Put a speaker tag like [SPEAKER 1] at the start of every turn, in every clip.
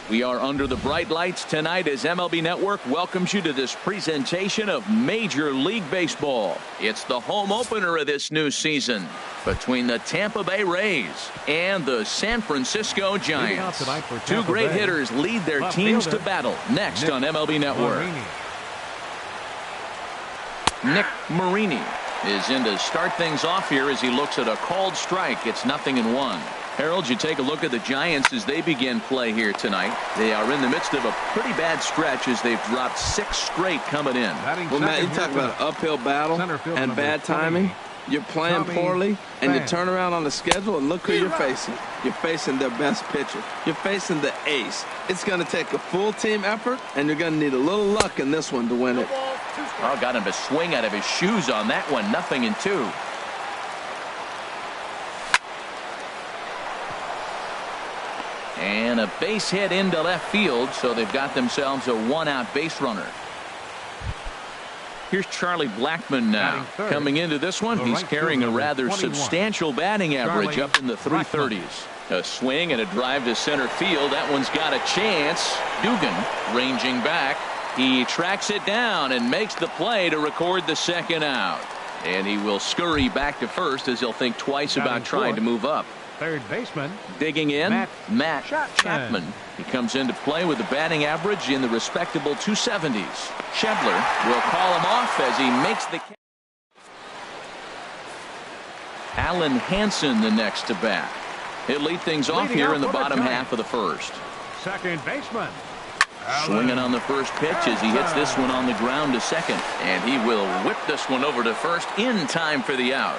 [SPEAKER 1] We are under the bright lights tonight as MLB Network welcomes you to this presentation of Major League Baseball. It's the home opener of this new season between the Tampa Bay Rays and the San Francisco Giants. Two great hitters lead their teams to battle next on MLB Network. Nick Marini is in to start things off here as he looks at a called strike. It's 0-1. Harold, you take a look at the Giants as they begin play here tonight. They are in the midst of a pretty bad stretch as they've dropped 6 straight coming in.
[SPEAKER 2] Well, Matt, you talk about an uphill battle and bad timing. You're playing poorly, and you turn around on the schedule, and look who you're facing. You're facing their best pitcher. You're facing the ace. It's going to take a full team effort, and you're going to need a little luck in this one to win it.
[SPEAKER 1] Oh, got him to swing out of his shoes on that one. 0-2. And a base hit into left field, so they've got themselves a 1-out base runner. Here's Charlie Blackmon now. Coming into this one, he's carrying a rather substantial batting average up in the 330s. A swing and a drive to center field. That one's got a chance. Dugan ranging back. He tracks it down and makes the play to record the 2nd out. And he will scurry back to first as he'll think twice about trying to move up.
[SPEAKER 3] Third baseman
[SPEAKER 1] digging in, Matt Chapman. He comes into play with a batting average in the respectable 270s. Schebler will call him off as he makes the catch. Alan Hansen the next to bat. He'll lead things off here in the bottom half of the first.
[SPEAKER 3] Second baseman.
[SPEAKER 1] Swinging on the first pitch as he hits this one on the ground to second. And he will whip this one over to first in time for the out.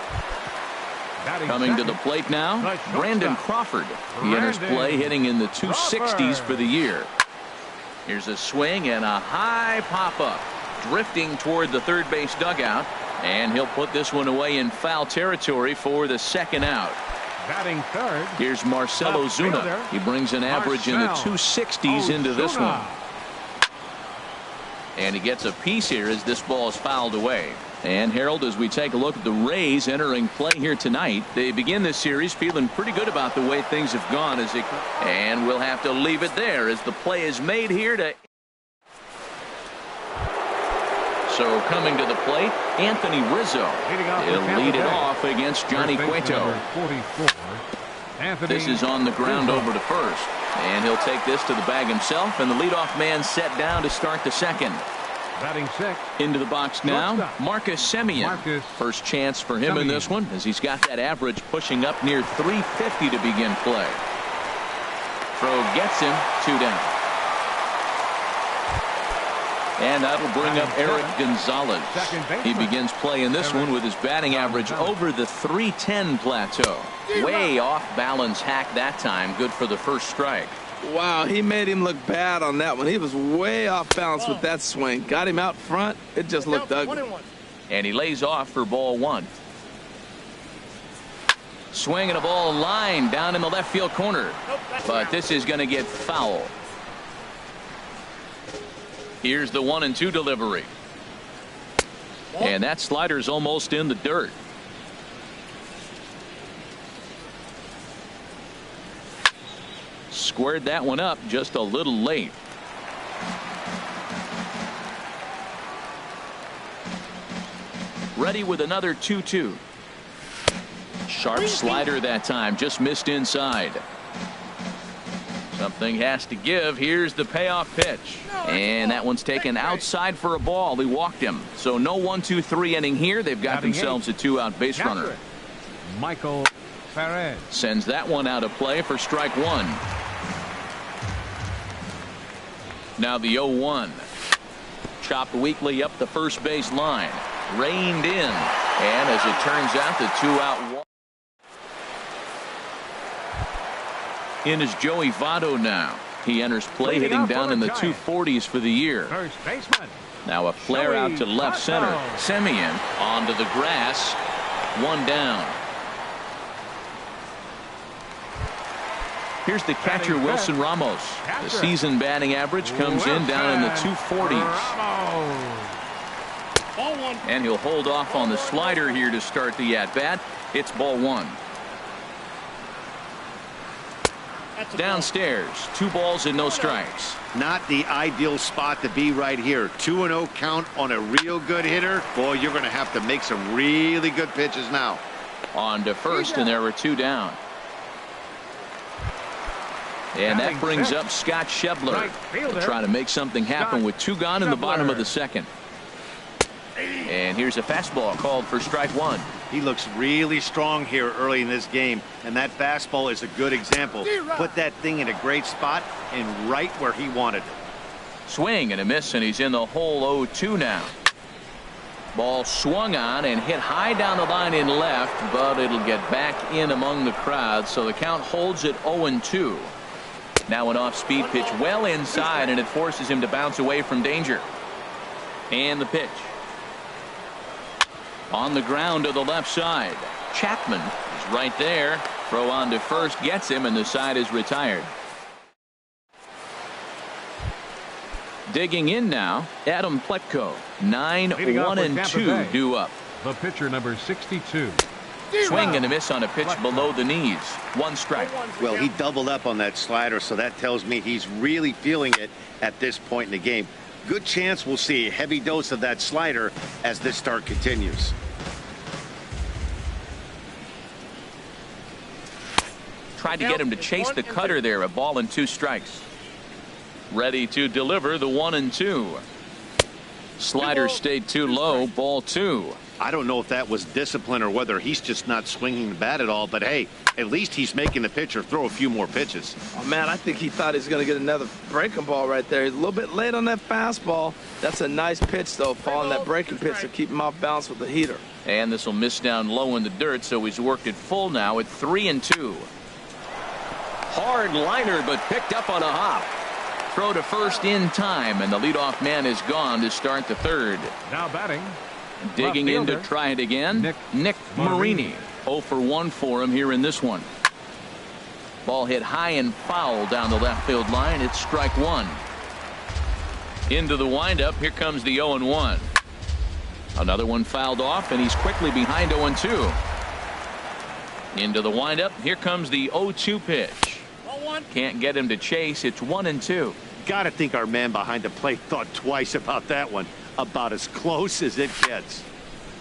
[SPEAKER 1] Coming to the plate now, Brandon Crawford. He enters play hitting in the 260s for the year. Here's a swing and a high pop-up. Drifting toward the third base dugout. And he'll put this one away in foul territory for the 2nd out.
[SPEAKER 3] Batting third.
[SPEAKER 1] Here's Marcell Ozuna. He brings an average in the 260s into this one. And he gets a piece here as this ball is fouled away. And Harold, as we take a look at the Rays entering play here tonight, they begin this series feeling pretty good about the way things have gone and we'll have to leave it there as the play is made here to. So coming to the plate, Anthony Rizzo. He'll lead it off against Johnny Cueto. This is on the ground over to first. And he'll take this to the bag himself, and the leadoff man set down to start the 2nd.
[SPEAKER 3] Batting 6th.
[SPEAKER 1] Into the box now, Marcus Semien. First chance for him in this one as he's got that average pushing up near 350 to begin play. Throw gets him 2 down. And that'll bring up Eric Gonzalez. He begins play in this one with his batting average over the 310 plateau. Way off balance hack that time. Good for the first strike.
[SPEAKER 2] Wow, he made him look bad on that one. He was way off balance with that swing. Got him out front. It just looked ugly.
[SPEAKER 1] And he lays off for ball 1. Swing and a ball line down in the left field corner. But this is going to get foul. Here's the 1-2 delivery. And that slider's almost in the dirt. Squared that one up just a little late. Ready with another 2-2. Sharp slider that time, just missed inside. Something has to give. Here's the payoff pitch. And that one's taken outside for a ball. He walked him. So no 1-2-3 inning here. They've got themselves a 2-out base runner.
[SPEAKER 3] Michael Perez
[SPEAKER 1] sends that one out of play for strike 1. Now the 0-1. Chopped weakly up the first base line. Reined in. And as it turns out, the 2-out walk. In is Joey Votto now. He enters play hitting down in the 240s for the year.
[SPEAKER 3] First baseman.
[SPEAKER 1] Now a flare out to left center. Semien onto the grass. 1 down. Here's the catcher, Wilson Ramos. The season batting average comes in down in the 240s. And he'll hold off on the slider here to start the at-bat. It's ball 1. Downstairs, 2 balls and no strikes.
[SPEAKER 4] Not the ideal spot to be right here. 2-0 count on a real good hitter. Boy, you're going to have to make some really good pitches now.
[SPEAKER 1] On to first, and there were 2 down. And that brings up Scott Schebler to try to make something happen with 2 gone in the bottom of the second. And here's a fastball called for strike 1.
[SPEAKER 4] He looks really strong here early in this game, and that fastball is a good example. Put that thing in a great spot and right where he wanted it.
[SPEAKER 1] Swing and a miss, and he's in the hole 0-2 now. Ball swung on and hit high down the line in left, but it'll get back in among the crowd, so the count holds at 0-2. Now an off-speed pitch well inside, and it forces him to bounce away from danger. And the pitch. On the ground to the left side. Chapman is right there. Throw on to first gets him, and the side is retired. Digging in now, Adam Pletko. 9-1-2 due up.
[SPEAKER 3] The pitcher, number 62.
[SPEAKER 1] Swing and a miss on a pitch below the knees. 1 strike.
[SPEAKER 4] Well, he doubled up on that slider, so that tells me he's really feeling it at this point in the game. Good chance we'll see a heavy dose of that slider as this start continues.
[SPEAKER 1] Tried to get him to chase the cutter there. A ball and 2 strikes. Ready to deliver the 1-2. Slider stayed too low. Ball 2.
[SPEAKER 4] I don't know if that was discipline or whether he's just not swinging the bat at all, but hey, at least he's making the pitcher throw a few more pitches.
[SPEAKER 2] Oh, man, I think he thought he was going to get another breaking ball right there. He's a little bit late on that fastball. That's a nice pitch, though, following that breaking pitch to keep him off balance with the heater.
[SPEAKER 1] And this will miss down low in the dirt, so he's worked it full now at 3-2. Hard liner, but picked up on a hop. Throw to first in time, and the leadoff man is gone to start the third.
[SPEAKER 3] Now batting.
[SPEAKER 1] Digging in to try it again, Nick Marini. 0 for 1 for him here in this one. Ball hit high and foul down the left field line. It's strike 1. Into the windup. Here comes the 0-1. Another one fouled off, and he's quickly behind 0-2. Into the windup. Here comes the 0-2 pitch. Can't get him to chase. It's 1-2.
[SPEAKER 4] Got to think our man behind the plate thought twice about that one. About as close as it gets.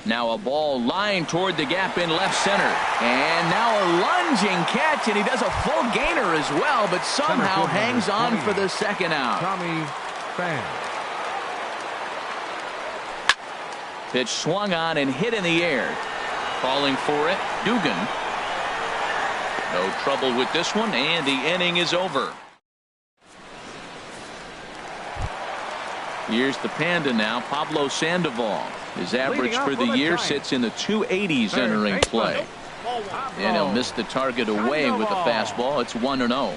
[SPEAKER 1] Now a ball lined toward the gap in left center. And now a lunging catch, and he does a full gainer as well, but somehow hangs on for the second out.
[SPEAKER 3] Tommy Pham.
[SPEAKER 1] Pitch swung on and hit in the air. Calling for it, Dugan. No trouble with this one, and the inning is over. Here's the Panda now, Pablo Sandoval. His average for the year sits in the 280s entering play. And he'll miss the target away with a fastball. It's 1-0.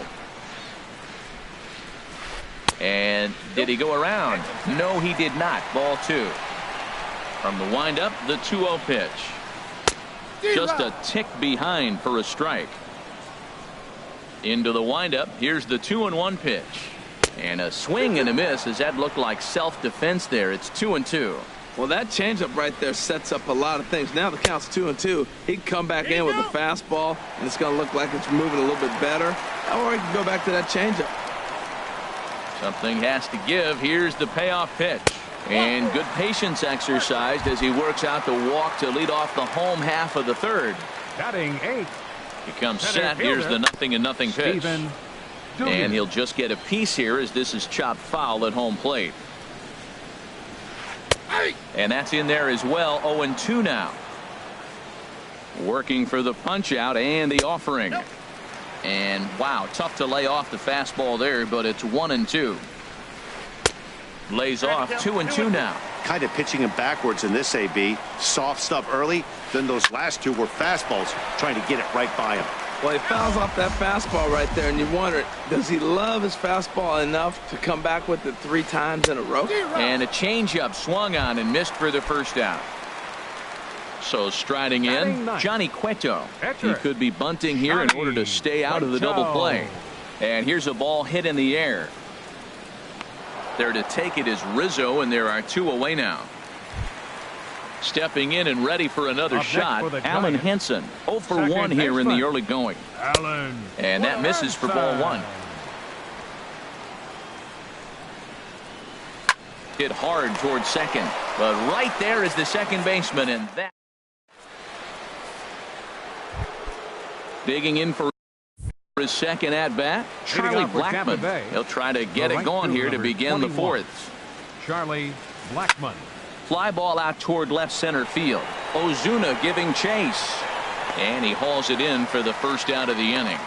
[SPEAKER 1] And did he go around? No, he did not. Ball 2. From the windup, the 2-0 pitch. Just a tick behind for a strike. Into the windup, here's the 2-1 pitch. And a swing and a miss, as that looked like self-defense there. It's 2-2.
[SPEAKER 2] Well, that changeup right there sets up a lot of things. Now the count's 2-2. He can come back in with a fastball, and it's going to look like it's moving a little bit better. Or he can go back to that changeup.
[SPEAKER 1] Something has to give. Here's the payoff pitch. And good patience exercised as he works out the walk to lead off the home half of the third.
[SPEAKER 3] Batting 8.
[SPEAKER 1] He comes set. Here's the 0-0 pitch. And he'll just get a piece here as this is chopped foul at home plate. And that's in there as well. 0-2 now. Working for the punch out and the offering. And wow, tough to lay off the fastball there, but it's 1-2. Lays off 2-2 now.
[SPEAKER 4] Kind of pitching him backwards in this AB. Soft stuff early, then those last 2 were fastballs, trying to get it right by him.
[SPEAKER 2] Well, he fouls off that fastball right there, and you wonder, does he love his fastball enough to come back with it 3 times in a row?
[SPEAKER 1] And a changeup swung on and missed for the first out. So striding in, Johnny Cueto. He could be bunting here in order to stay out of the double play. And here's a ball hit in the air. There to take it is Rizzo, and there are 2 away now. Stepping in and ready for another
[SPEAKER 3] Up next
[SPEAKER 1] shot,
[SPEAKER 3] for the
[SPEAKER 1] Alan
[SPEAKER 3] Giants.
[SPEAKER 1] Henson. 0 for
[SPEAKER 3] Second
[SPEAKER 1] 1 here in the
[SPEAKER 3] baseman.
[SPEAKER 1] early going.
[SPEAKER 3] Allen.
[SPEAKER 1] And that misses for ball 1. Hit hard towards second. But right there is the second baseman, and that. Digging in for his second at-bat, Charlie Blackmon. He'll try to get it going here to begin the 4th.
[SPEAKER 3] Charlie Blackmon.
[SPEAKER 1] Fly ball out toward left center field. Ozuna giving chase. And he hauls it in for the first out of the inning.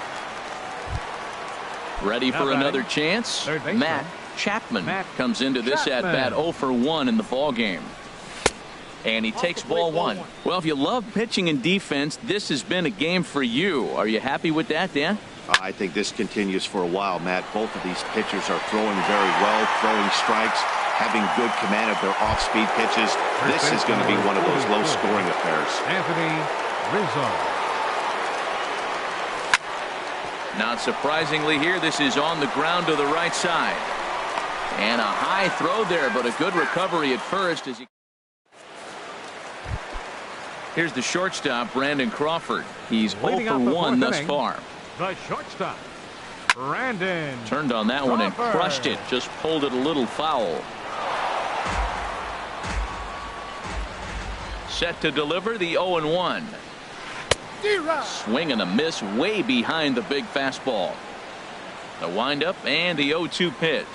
[SPEAKER 1] Ready for another chance? Matt Chapman comes into this at-bat 0 for 1 in the ball game. And he takes ball 1. Well, if you love pitching and defense, this has been a game for you. Are you happy with that, Dan?
[SPEAKER 4] I think this continues for a while, Matt. Both of these pitchers are throwing very well, throwing strikes, having good command of their off-speed pitches. This is going to be one of those low-scoring affairs.
[SPEAKER 3] Anthony Rizzo.
[SPEAKER 1] Not surprisingly here, this is on the ground to the right side. And a high throw there, but a good recovery at first as he. Here's the shortstop, Brandon Crawford. He's 0 for 1 thus far.
[SPEAKER 3] The shortstop, Brandon.
[SPEAKER 1] Turned on that one and crushed it. Just pulled it a little foul. Set to deliver the 0-1. Swing and a miss way behind the big fastball. The windup and the 0-2 pitch.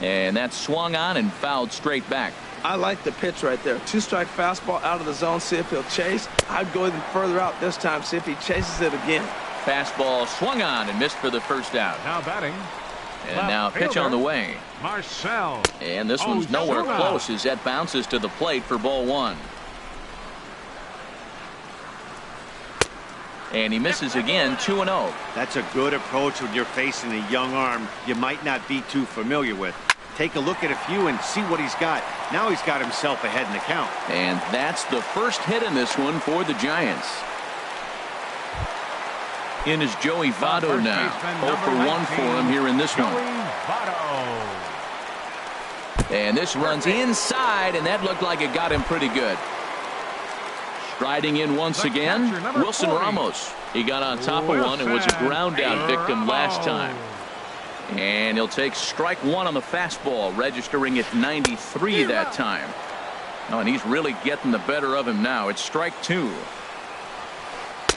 [SPEAKER 1] And that swung on and fouled straight back.
[SPEAKER 2] I like the pitch right there. 2-strike fastball out of the zone. See if he'll chase. I'd go even further out this time. See if he chases it again.
[SPEAKER 1] Fastball swung on and missed for the first out.
[SPEAKER 3] Now batting.
[SPEAKER 1] And now pitch on the way.
[SPEAKER 3] Marcel.
[SPEAKER 1] And this one's nowhere close as that bounces to the plate for ball 1. And he misses again, 2-0.
[SPEAKER 4] That's a good approach when you're facing a young arm you might not be too familiar with. Take a look at a few and see what he's got. Now he's got himself ahead in the count.
[SPEAKER 1] And that's the first hit in this one for the Giants. In is Joey Votto now. 0 for 1 for him here in this one. And this runs inside, and that looked like it got him pretty good. Striding in once again, Wilson Ramos. He got on top of one and was a ground out victim last time. And he'll take strike 1 on the fastball, registering at 93 that time. Oh, and he's really getting the better of him now. It's strike 2.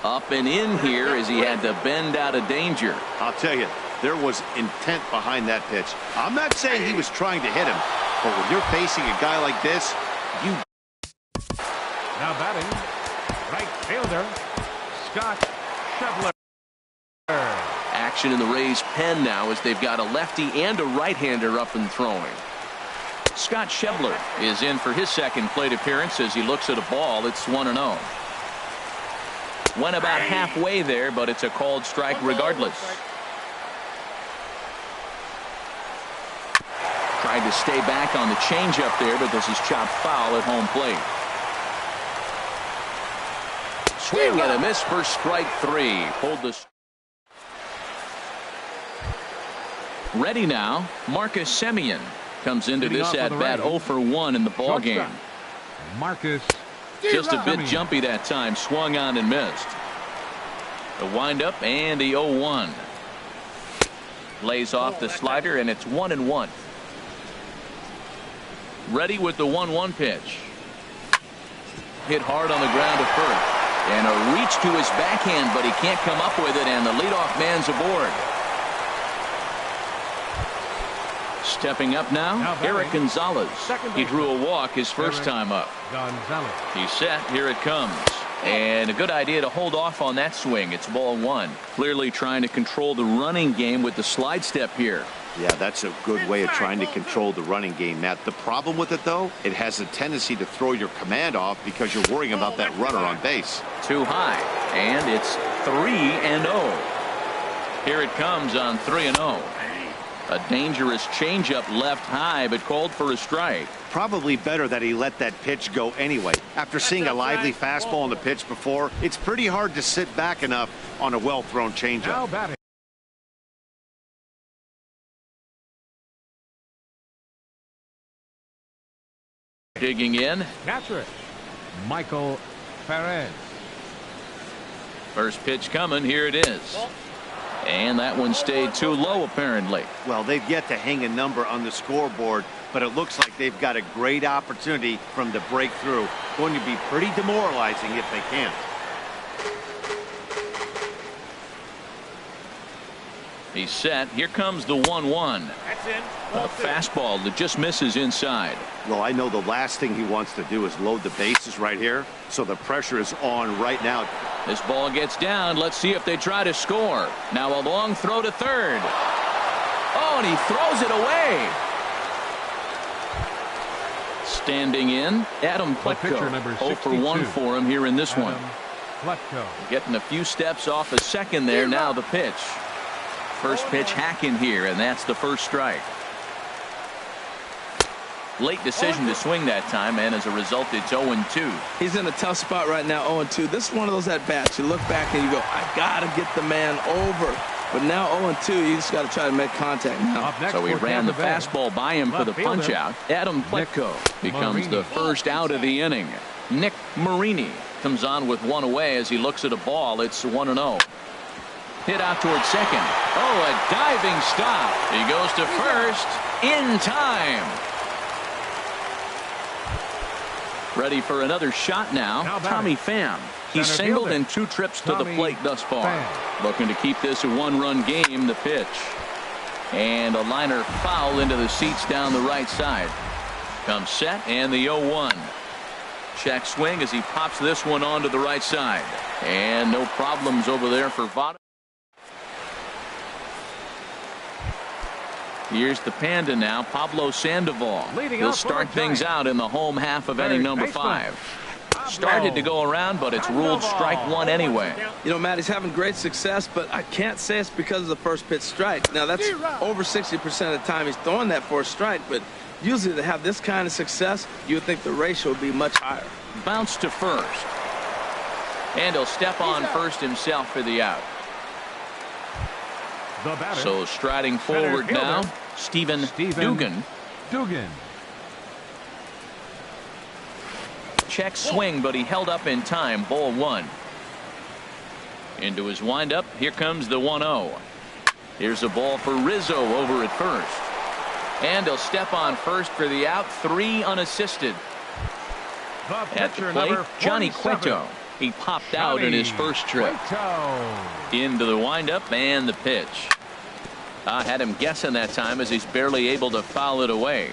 [SPEAKER 1] Up and in here as he had to bend out of danger.
[SPEAKER 4] I'll tell you, there was intent behind that pitch. I'm not saying he was trying to hit him, but when you're facing a guy like this, you.
[SPEAKER 3] Now batting, right fielder, Scott Schebler.
[SPEAKER 1] Action in the Rays' pen now as they've got a lefty and a right-hander up and throwing. Scott Schebler is in for his second plate appearance as he looks at a ball. It's 1-0. Went about halfway there, but it's a called strike regardless. Tried to stay back on the changeup there, but this is chopped foul at home plate. Swing and a miss for strike 3. Pulled the. Ready now, Marcus Semien comes into this at-bat 0 for 1 in the ball game.
[SPEAKER 3] Marcus.
[SPEAKER 1] Just a bit jumpy that time, swung on and missed. The windup and the 0-1. Lays off the slider, and it's 1-1. Ready with the 1-1 pitch. Hit hard on the ground to first. And a reach to his backhand, but he can't come up with it, and the leadoff man's aboard. Stepping up now, Eric Gonzalez. He drew a walk his first time up. He's set. Here it comes. And a good idea to hold off on that swing. It's ball 1. Clearly trying to control the running game with the slide step here.
[SPEAKER 4] Yeah, that's a good way of trying to control the running game, Matt. The problem with it, though, it has a tendency to throw your command off because you're worrying about that runner on base.
[SPEAKER 1] Too high. And it's 3-0. Here it comes on 3-0. A dangerous changeup left high, but called for a strike.
[SPEAKER 4] Probably better that he let that pitch go anyway. After seeing a lively fastball on the pitch before, it's pretty hard to sit back enough on a well-thrown changeup.
[SPEAKER 1] Digging in.
[SPEAKER 3] Catcher, Michael Perez.
[SPEAKER 1] First pitch coming. Here it is. And that one stayed too low, apparently.
[SPEAKER 4] Well, they've yet to hang a number on the scoreboard, but it looks like they've got a great opportunity from the breakthrough. Going to be pretty demoralizing if they can't.
[SPEAKER 1] He's set. Here comes the 1-1.
[SPEAKER 3] That's in.
[SPEAKER 1] A fastball that just misses inside.
[SPEAKER 4] Well, I know the last thing he wants to do is load the bases right here, so the pressure is on right now.
[SPEAKER 1] This ball gets down. Let's see if they try to score. Now a long throw to third. Oh, and he throws it away. Standing in, Adam
[SPEAKER 3] Pitcher
[SPEAKER 1] Pletko.
[SPEAKER 3] number
[SPEAKER 1] 0 for 1 for him here in this one.
[SPEAKER 3] Pletko.
[SPEAKER 1] Getting a few steps off a second there. Now the pitch. First pitch hacking here, and that's the first strike. Late decision to swing that time, and as a result, it's 0-2.
[SPEAKER 2] He's in a tough spot right now, 0-2. This is one of those at-bats. You look back and you go, I got to get the man over. But now 0-2, you just got to try to make contact now.
[SPEAKER 1] So he ran the fastball by him for the punch-out. Adam Pletko becomes the first out of the inning. Nick Marini comes on with one away as he looks at a ball. It's 1-0. Hit out towards second. Oh, a diving stop. He goes to first in time. Ready for another shot now. Tommy Pham. He's singled in 2 trips to the plate thus far. Looking to keep this a 1-run game. The pitch. And a liner foul into the seats down the right side. Comes set and the 0-1. Check swing as he pops this one onto the right side. And no problems over there for Votto. Here's the Panda now, Pablo Sandoval. He'll start things out in the home half of inning number 5. Started to go around, but it's ruled strike 1 anyway.
[SPEAKER 2] You know, Matt, he's having great success, but I can't say it's because of the first pitch strike. Now, that's over 60% of the time he's throwing that for a strike, but usually to have this kind of success, you would think the ratio would be much higher.
[SPEAKER 1] Bounce to first. And he'll step on first himself for the out. So striding forward now, Stephen Dugan. Check swing, but he held up in time. Ball 1. Into his windup. Here comes the 1-0. Here's a ball for Rizzo over at first. And he'll step on first for the out. 3 unassisted. At the plate, Johnny Cueto. He popped out in his first trip. Into the windup and the pitch. Had him guessing that time as he's barely able to foul it away.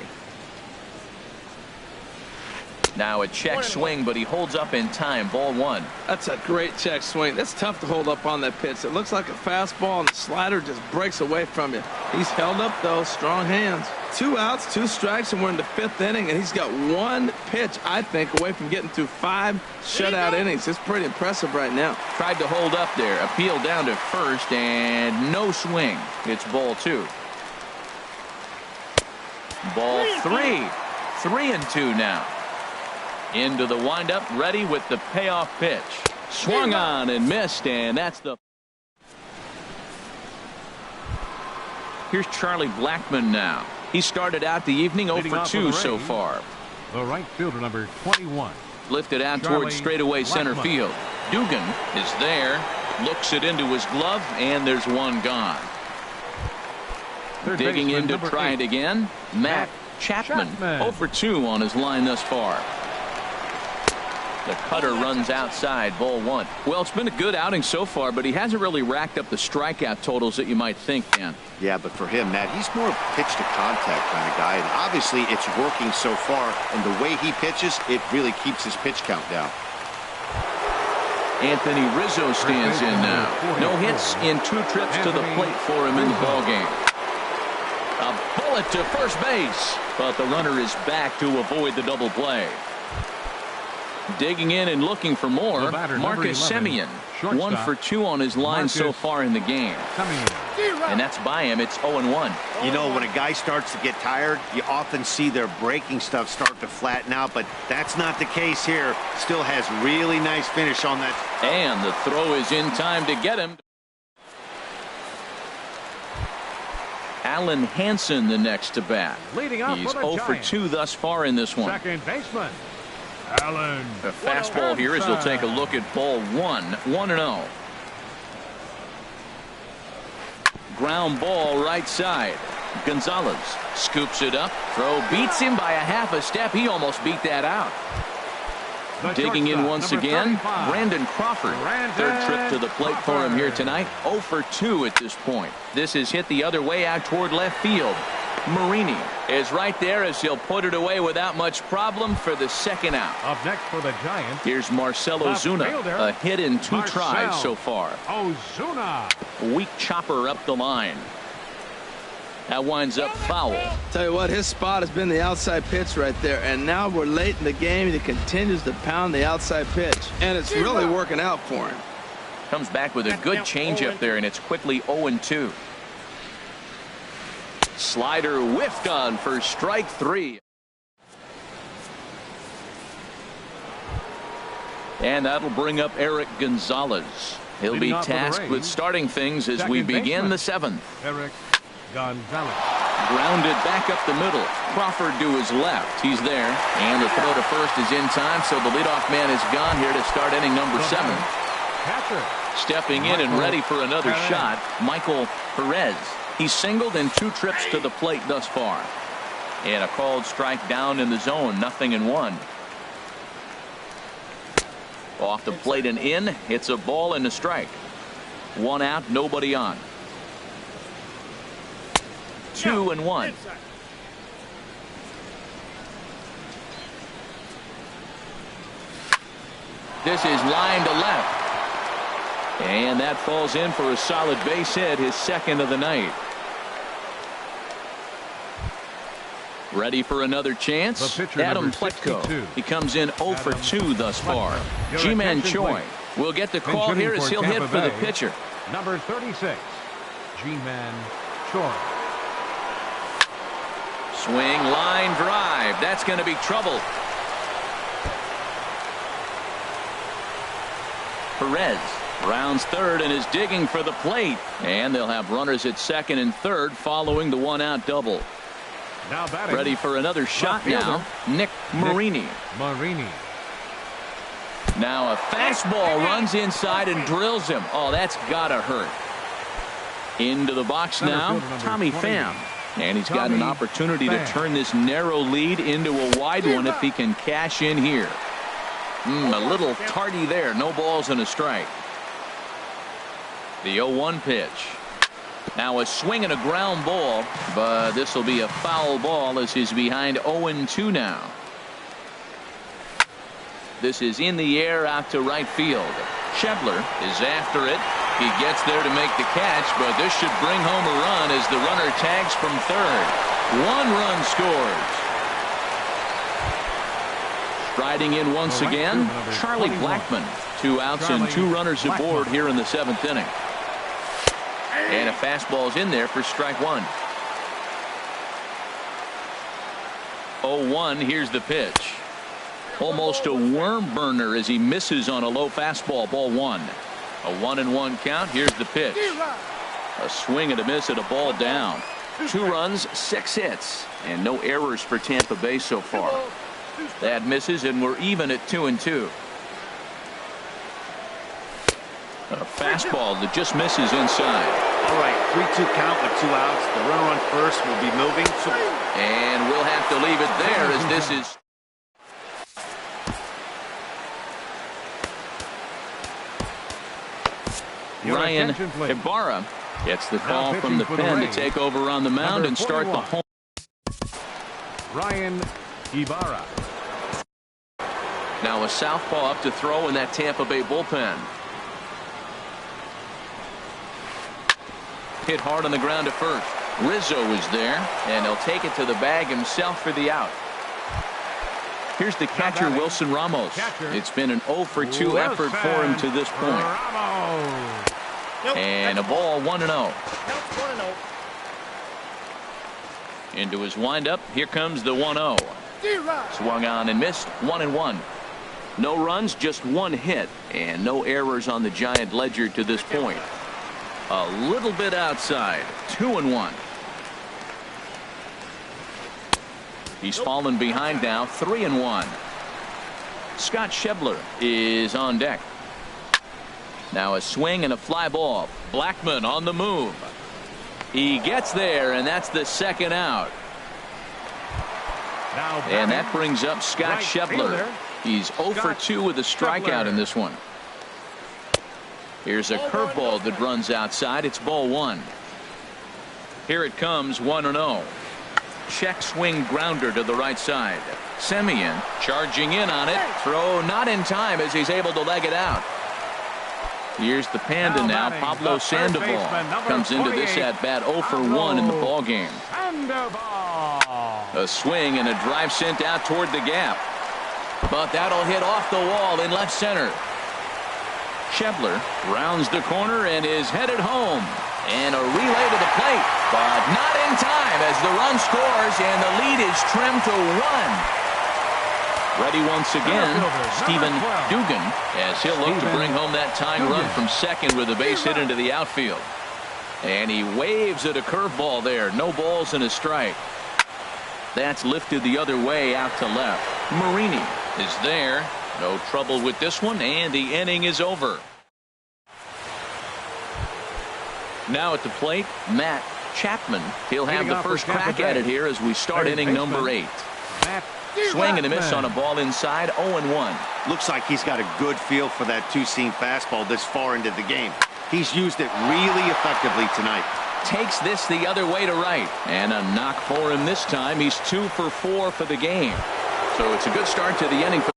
[SPEAKER 1] Now a check swing, but he holds up in time. Ball 1.
[SPEAKER 2] That's a great check swing. That's tough to hold up on that pitch. It looks like a fastball, and the slider just breaks away from you. He's held up, though. Strong hands. 2 outs, 2 strikes, and we're in the 5th inning, and he's got 1 pitch, I think, away from getting through 5 shutout innings. It's pretty impressive right now.
[SPEAKER 1] Tried to hold up there. Appeal down to first, and no swing. It's ball 2. Ball 3. 3-2 now. Into the windup, ready with the payoff pitch. Swung on and missed, and that's the... Here's Charlie Blackmon now. He started out the evening 0 for 2 so far.
[SPEAKER 3] The right fielder, number 21.
[SPEAKER 1] Lifted out towards straightaway center field. Dugan is there, looks it into his glove, and there's one gone. Digging in to try it again, Matt Chapman. 0 for 2 on his line thus far. The cutter runs outside. Ball 1. Well, it's been a good outing so far, but he hasn't really racked up the strikeout totals that you might think, Dan.
[SPEAKER 4] Yeah, but for him, Matt, he's more pitch to contact kind of guy, and obviously it's working so far, and the way he pitches, it really keeps his pitch count down.
[SPEAKER 1] Anthony Rizzo stands in now. No hits in 2 trips to the plate for him in the ballgame. A bullet to first base, but the runner is back to avoid the double play. Digging in and looking for more, Marcus Semien. 1 for 2 on his line so far in the game. And that's by him. It's 0-1.
[SPEAKER 4] You know, when a guy starts to get tired, you often see their breaking stuff start to flatten out, but that's not the case here. Still has really nice finish on that.
[SPEAKER 1] And the throw is in time to get him. Alan Hansen the next to bat.
[SPEAKER 3] Leading off
[SPEAKER 1] He's
[SPEAKER 3] for the
[SPEAKER 1] 0 for
[SPEAKER 3] Giants.
[SPEAKER 1] 2 thus far in this one.
[SPEAKER 3] Second baseman, Alan.
[SPEAKER 1] The fastball here as he'll take a look at ball 1. 1-0. Ground ball right side. Gonzalez scoops it up. Throw beats him by a half a step. He almost beat that out. Digging in once again, Brandon Crawford. Third trip to the plate for him here tonight. 0 for 2 at this point. This is hit the other way out toward left field. Marini is right there as he'll put it away without much problem for the second out.
[SPEAKER 3] Up next for the Giants,
[SPEAKER 1] Here's Marcell Ozuna. A hit in 2 tries so far.
[SPEAKER 3] Ozuna.
[SPEAKER 1] Weak chopper up the line. That winds up foul.
[SPEAKER 2] Tell you what, his spot has been the outside pitch right there, and now we're late in the game and he continues to pound the outside pitch, and it's really working out for him.
[SPEAKER 1] Comes back with a good changeup there, and it's quickly 0-2. Slider whiffed on for strike 3. And that'll bring up Eric Gonzalez. He'll be tasked with starting things as we begin the 7th.
[SPEAKER 3] Eric Gonzalez.
[SPEAKER 1] Grounded back up the middle. Crawford to his left. He's there. And the throw to first is in time, so the leadoff man is gone here to start inning number 7.
[SPEAKER 3] Catcher.
[SPEAKER 1] Stepping in and ready for another shot, Michael Perez. He's singled in 2 trips to the plate thus far. And a called strike down in the zone, 0-1. Off the plate and in. It's a ball and a strike. 1 out, nobody on. 2-1. This is line to left. And that falls in for a solid base hit, his second of the night. Ready for another chance? Adam Pletko. He comes in 0 for 2 thus far. Ji-Man Choi will get the call here as he'll hit for the pitcher.
[SPEAKER 3] Number 36, Ji-Man Choi.
[SPEAKER 1] Swing, line drive. That's going to be trouble. Perez rounds third and is digging for the plate. And they'll have runners at second and third following the 1-out double.
[SPEAKER 3] Now batting.
[SPEAKER 1] Ready for another shot now. Nick Marini. Now a fastball runs inside and drills him. Oh, that's gotta hurt. Into the box now, Tommy Pham. And he's got an opportunity to turn this narrow lead into a wide one if he can cash in here. A little tardy there. No balls and a strike. The 0-1 pitch. Now a swing and a ground ball, but this will be a foul ball as he's behind 0-2 now. This is in the air out to right field. Schebler is after it. He gets there to make the catch, but this should bring home a run as the runner tags from third. 1 run scores. Striding in once again, Charlie Blackmon. 2 outs and 2 runners aboard here in the 7th inning. And a fastball's in there for strike 1. 0-1, here's the pitch. Almost a worm burner as he misses on a low fastball, ball 1. A 1-1 count. Here's the pitch. A swing and a miss at a ball down. 2 runs, 6 hits, and no errors for Tampa Bay so far. That misses, and we're even at 2-2. A fastball that just misses inside.
[SPEAKER 4] All right, 3-2 count with 2 outs. The runner on first will be moving.
[SPEAKER 1] And we'll have to leave it there as this is. Ryan Ibarra gets the call from the pen to take over on the mound and start the home.
[SPEAKER 3] Ryan Ibarra.
[SPEAKER 1] Now a southpaw up to throw in that Tampa Bay bullpen. Hit hard on the ground to first. Rizzo is there, and he'll take it to the bag himself for the out. Here's the catcher, Wilson Ramos. It's been an 0 for 2 effort for him to this point. And a ball, 1-0. Into his windup. Here comes the 1-0. Swung on and missed. 1-1. No runs, just 1 hit, and no errors on the Giant ledger to this point. A little bit outside. 2-1. He's fallen behind now, 3-1. Scott Schebler is on deck. Now a swing and a fly ball. Blackmon on the move. He gets there, and that's the second out. And that brings up Scott Schebler. He's 0 for 2 with a strikeout in this one. Here's a curveball that runs outside. It's ball 1. Here it comes, 1-0. Check swing grounder to the right side. Semien charging in on it. Throw not in time as he's able to leg it out. Here's the Panda now. Pablo Sandoval comes into this at bat 0 for 1 in the ball game. A swing and a drive sent out toward the gap. But that'll hit off the wall in left center. Schebler rounds the corner and is headed home. And a relay to the plate, but not in time as the run scores and the lead is trimmed to 1. Ready once again, Stephen Dugan, as he'll look to bring home that tying run from second with a base hit into the outfield. And he waves at a curveball there. No balls and a strike. That's lifted the other way out to left. Marini is there. No trouble with this one, and the inning is over. Now at the plate, Matt Chapman. He'll have the first crack at it here as we start inning number 8. Swing and a miss on a ball inside, 0-1.
[SPEAKER 4] Looks like he's got a good feel for that two-seam fastball this far into the game. He's used it really effectively tonight.
[SPEAKER 1] Takes this the other way to right. And a knock for him this time. He's 2 for 4 for the game. So it's a good start to the inning for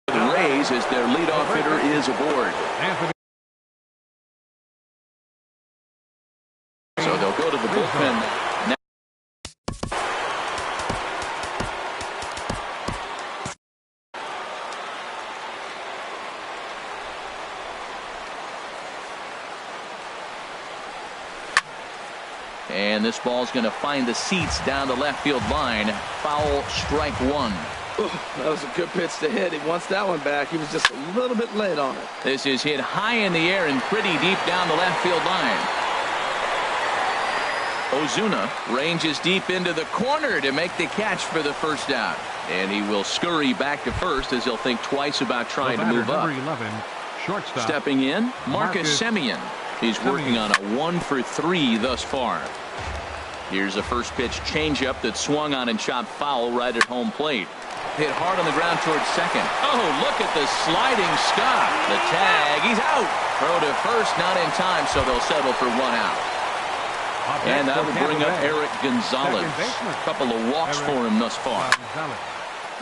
[SPEAKER 1] the Rays as their leadoff hitter is aboard. So they'll go to the bullpen now. And this ball's going to find the seats down the left field line. Foul, strike 1.
[SPEAKER 2] That was a good pitch to hit. He wants that one back. He was just a little bit late on it.
[SPEAKER 1] This is hit high in the air and pretty deep down the left field line. Ozuna ranges deep into the corner to make the catch for the first out. And he will scurry back to first as he'll think twice about trying to move up.
[SPEAKER 3] 11, shortstop.
[SPEAKER 1] Stepping in, Marcus Semien. He's working on a 1 for 3 thus far. Here's a first pitch changeup that swung on and chopped foul right at home plate. Hit hard on the ground towards second. Oh, look at the sliding stop. The tag. He's out. Throw to first, not in time, so they'll settle for 1 out. And that will bring up Eric Gonzalez. A couple of walks for him thus far.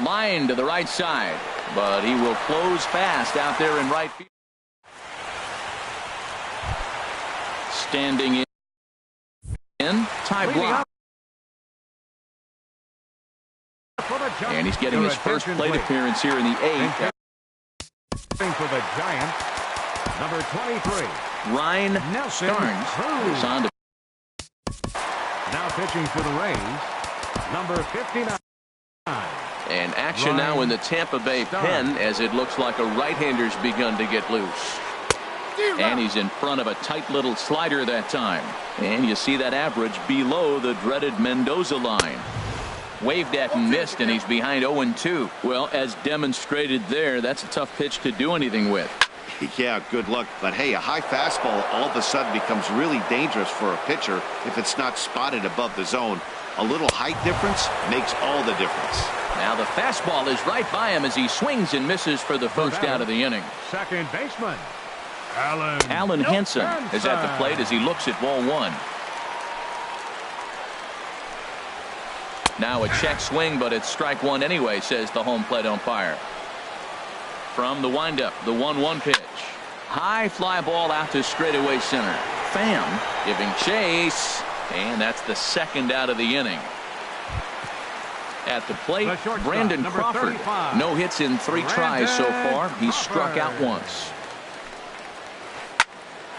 [SPEAKER 1] Line to the right side, but he will close fast out there in right field. Standing in, Ty Blach. And he's getting his first plate appearance here in the 8th.
[SPEAKER 3] For the Giants, number 23.
[SPEAKER 1] Ryan Starnes is on to.
[SPEAKER 3] Now pitching for the Rays, number 59.
[SPEAKER 1] And action now in the Tampa Bay pen as it looks like a right-hander's begun to get loose. And he's in front of a tight little slider that time. And you see that average below the dreaded Mendoza line. Waved at and missed, and he's behind 0-2. Well, as demonstrated there, that's a tough pitch to do anything with.
[SPEAKER 4] Yeah, good luck. But hey, a high fastball all of a sudden becomes really dangerous for a pitcher if it's not spotted above the zone. A little height difference makes all the difference.
[SPEAKER 1] Now the fastball is right by him as he swings and misses for the first out of the inning.
[SPEAKER 3] Second baseman,
[SPEAKER 1] Alan Henson is at the plate as he looks at ball 1. Now a check swing, but it's strike 1 anyway, says the home plate umpire. From the windup, the 1-1 pitch. High fly ball out to straightaway center. Pham giving chase, and that's the second out of the inning. At the plate, Brandon Crawford.
[SPEAKER 3] 35.
[SPEAKER 1] No hits in 3 tries so far. He's struck out once.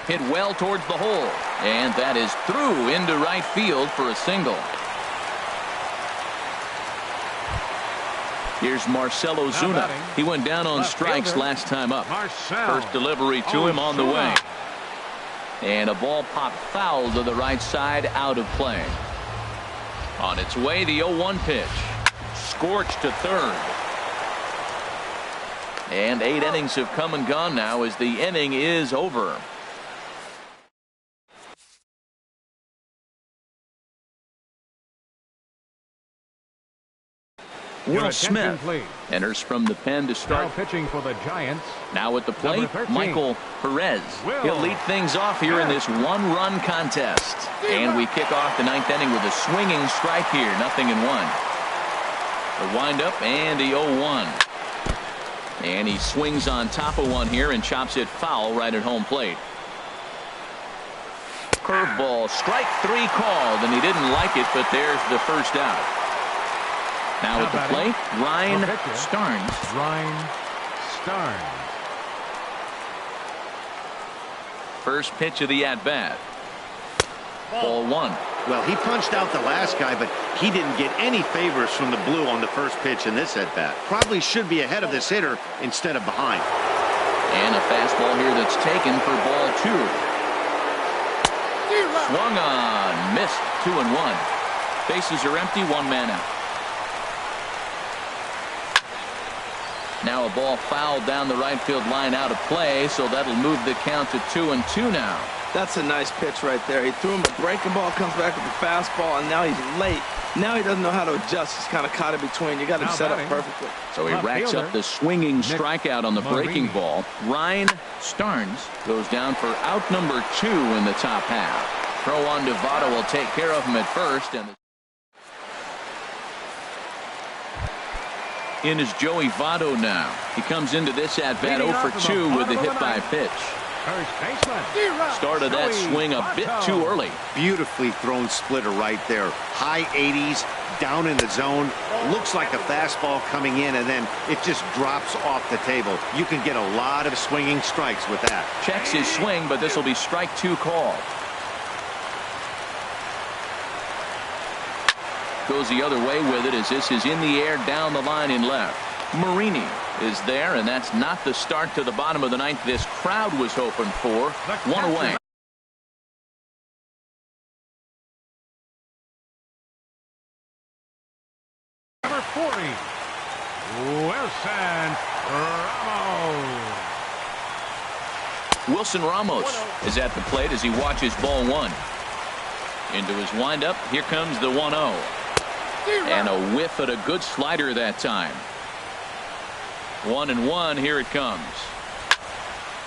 [SPEAKER 1] Hit well towards the hole, and that is through into right field for a single. Here's Marcell Ozuna. He went down on strikes last time up. First delivery to him on the way. And a ball popped foul to the right side, out of play. On its way, the 0-1 pitch. Scorched to third. And 8 innings have come and gone now as the inning is over. Will Smith enters from the pen to start.
[SPEAKER 3] Now pitching for the Giants.
[SPEAKER 1] Now at the plate, Michael Perez. He'll lead things off here in this one-run contest. And we kick off the 9th inning with a swinging strike here. 0-1. The windup and the 0-1. And he swings on top of one here and chops it foul right at home plate. Curveball, strike 3 called, and he didn't like it, but there's the first out. Now at the plate, Ryan Starnes. First pitch of the at-bat. Ball 1.
[SPEAKER 4] Well, he punched out the last guy, but he didn't get any favors from the blue on the first pitch in this at-bat. Probably should be ahead of this hitter instead of behind.
[SPEAKER 1] And a fastball here that's taken for ball 2. Swung on, missed. 2-1. Bases are empty, 1 man out. Now a ball fouled down the right field line out of play, so that'll move the count to 2-2 now.
[SPEAKER 2] That's a nice pitch right there. He threw him a breaking ball, comes back with a fastball, and now he's late. Now he doesn't know how to adjust. He's kind of caught in between. You got him set up perfectly.
[SPEAKER 1] So he racks up the swinging strikeout on the breaking ball. Ryan Starnes goes down for out number 2 in the top half. Throw on to Votto will take care of him at first. And in is Joey Votto now. He comes into this at-bat 0 for 2 with the hit-by pitch. Started that swing a bit too early.
[SPEAKER 4] Beautifully thrown splitter right there. High 80s, down in the zone. Looks like a fastball coming in, and then it just drops off the table. You can get a lot of swinging strikes with that.
[SPEAKER 1] Checks his swing, but this will be strike 2 called. Goes the other way with it as this is in the air down the line in left. Marini is there, and that's not the start to the bottom of the 9th this crowd was hoping for. 1 away.
[SPEAKER 3] Number 40,
[SPEAKER 1] Wilson Ramos is at the plate as he watches ball 1. Into his windup, here comes the 1-0. And a whiff at a good slider that time. 1-1, here it comes.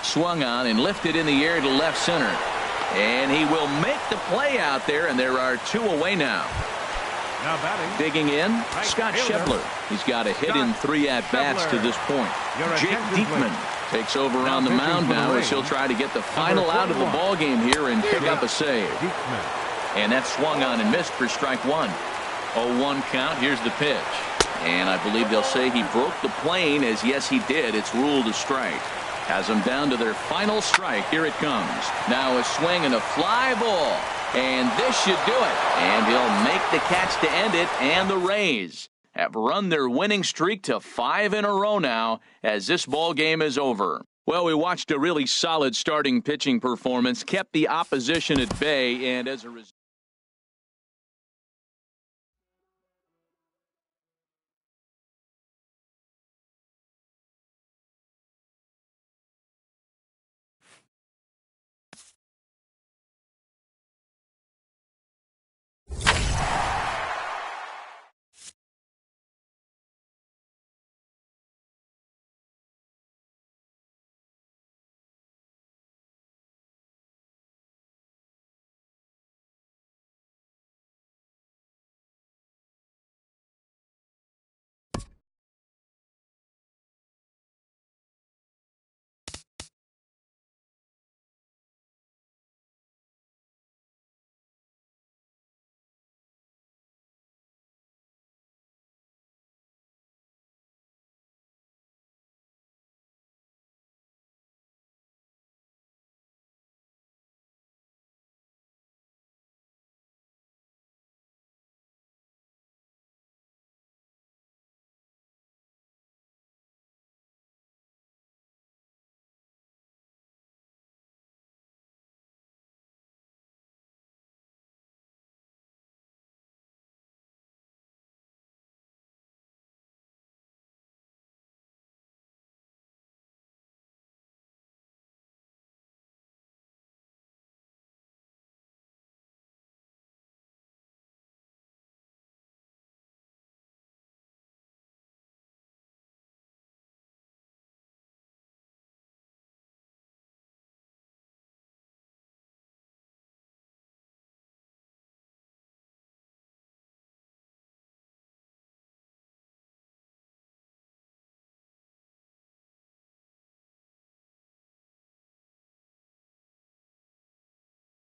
[SPEAKER 1] Swung on and lifted in the air to left center. And he will make the play out there, and there are 2 away now. Digging in, Scott Schebler. He's got a hit in 3 at-bats to this point. Jake Diekman takes over on the mound now as he'll try to get the final out of the ball game here and pick up a save. And that's swung on and missed for strike 1. 0-1 count. Here's the pitch. And I believe they'll say he broke the plane, as yes he did. It's ruled a strike. Has them down to their final strike. Here it comes. Now a swing and a fly ball. And this should do it. And he'll make the catch to end it. And the Rays have run their winning streak to 5 in a row now as this ball game is over. Well, we watched a really solid starting pitching performance, kept the opposition at bay, and as a result